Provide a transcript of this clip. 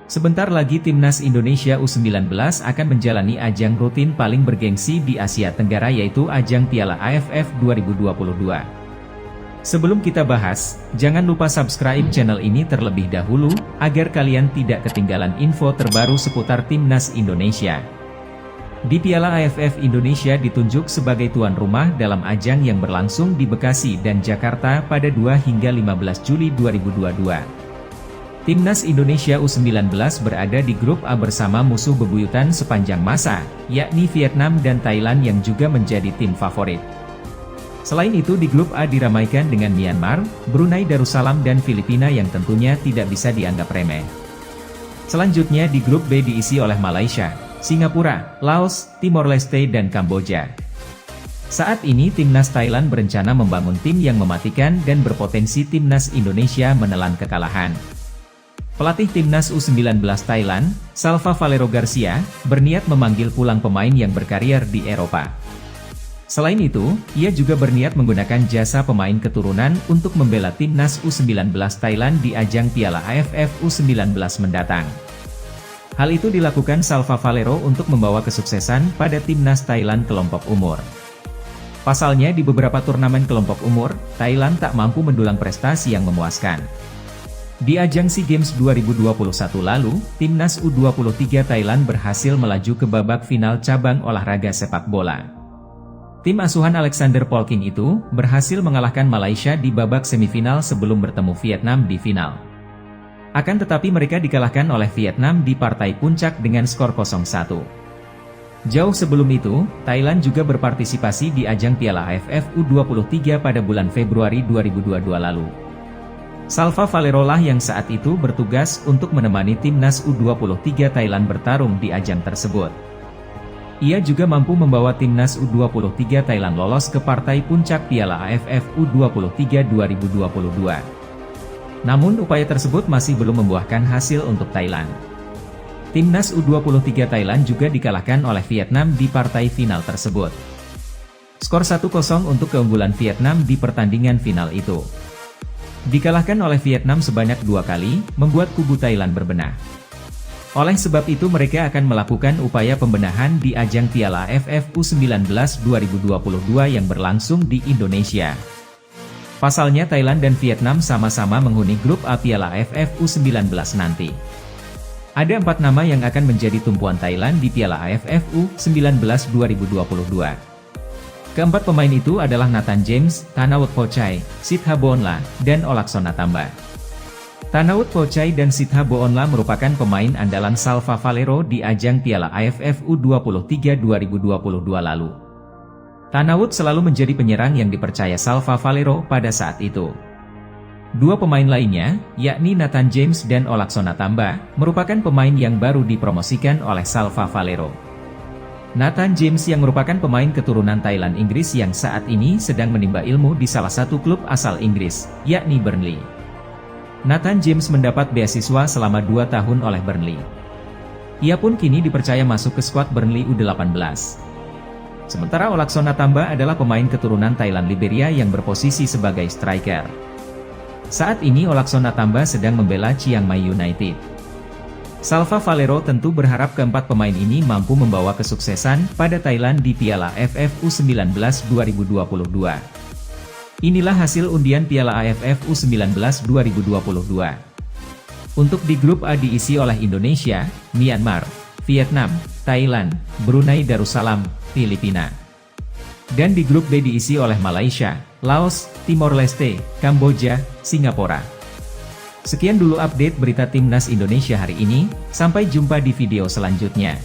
Sebentar lagi Timnas Indonesia U19 akan menjalani ajang rutin paling bergengsi di Asia Tenggara yaitu ajang Piala AFF 2022. Sebelum kita bahas, jangan lupa subscribe channel ini terlebih dahulu, agar kalian tidak ketinggalan info terbaru seputar Timnas Indonesia. Di Piala AFF Indonesia ditunjuk sebagai tuan rumah dalam ajang yang berlangsung di Bekasi dan Jakarta pada 2 hingga 15 Juli 2022. Timnas Indonesia U19 berada di grup A bersama musuh bebuyutan sepanjang masa, yakni Vietnam dan Thailand yang juga menjadi tim favorit. Selain itu di grup A diramaikan dengan Myanmar, Brunei Darussalam dan Filipina yang tentunya tidak bisa dianggap remeh. Selanjutnya di grup B diisi oleh Malaysia, Singapura, Laos, Timor Leste dan Kamboja. Saat ini Timnas Thailand berencana membangun tim yang mematikan dan berpotensi Timnas Indonesia menelan kekalahan. Pelatih Timnas U19 Thailand, Salva Valero Garcia, berniat memanggil pulang pemain yang berkarier di Eropa. Selain itu, ia juga berniat menggunakan jasa pemain keturunan untuk membela Timnas U19 Thailand di ajang Piala AFF U19 mendatang. Hal itu dilakukan Salva Valero untuk membawa kesuksesan pada Timnas Thailand kelompok umur. Pasalnya di beberapa turnamen kelompok umur, Thailand tak mampu mendulang prestasi yang memuaskan. Di ajang SEA Games 2021 lalu, Timnas U23 Thailand berhasil melaju ke babak final cabang olahraga sepak bola. Tim asuhan Alexander Polking itu, berhasil mengalahkan Malaysia di babak semifinal sebelum bertemu Vietnam di final. Akan tetapi mereka dikalahkan oleh Vietnam di partai puncak dengan skor 0-1. Jauh sebelum itu, Thailand juga berpartisipasi di ajang Piala AFF U23 pada bulan Februari 2022 lalu. Salva Valero lah yang saat itu bertugas untuk menemani Timnas U23 Thailand bertarung di ajang tersebut. Ia juga mampu membawa Timnas U23 Thailand lolos ke partai puncak Piala AFF U23 2022. Namun upaya tersebut masih belum membuahkan hasil untuk Thailand. Timnas U23 Thailand juga dikalahkan oleh Vietnam di partai final tersebut. Skor 1-0 untuk keunggulan Vietnam di pertandingan final itu. Dikalahkan oleh Vietnam sebanyak 2 kali, membuat kubu Thailand berbenah. Oleh sebab itu mereka akan melakukan upaya pembenahan di ajang Piala AFF U19 2022 yang berlangsung di Indonesia. Pasalnya Thailand dan Vietnam sama-sama menghuni grup A Piala AFF U19 nanti. Ada 4 nama yang akan menjadi tumpuan Thailand di Piala AFF U19 2022. Keempat pemain itu adalah Nathan James, Tanaut Phorchai, Sithaboonla, dan Olaksona Tamba. Tanaut Phorchai dan Sithaboonla merupakan pemain andalan Salva Valero di ajang Piala AFF U23 2022 lalu. Tanaut selalu menjadi penyerang yang dipercaya Salva Valero pada saat itu. 2 pemain lainnya, yakni Nathan James dan Olaksona Tamba, merupakan pemain yang baru dipromosikan oleh Salva Valero. Nathan James yang merupakan pemain keturunan Thailand Inggris yang saat ini sedang menimba ilmu di salah satu klub asal Inggris, yakni Burnley. Nathan James mendapat beasiswa selama 2 tahun oleh Burnley. Ia pun kini dipercaya masuk ke skuad Burnley U18. Sementara Olaksona Tamba adalah pemain keturunan Thailand Liberia yang berposisi sebagai striker. Saat ini Olaksona Tamba sedang membela Chiang Mai United. Salva Valero tentu berharap keempat pemain ini mampu membawa kesuksesan pada Thailand di Piala AFF U19 2022. Inilah hasil undian Piala AFF U19 2022. Untuk di grup A diisi oleh Indonesia, Myanmar, Vietnam, Thailand, Brunei Darussalam, Filipina. Dan di grup B diisi oleh Malaysia, Laos, Timor Leste, Kamboja, Singapura. Sekian dulu update berita Timnas Indonesia hari ini, sampai jumpa di video selanjutnya.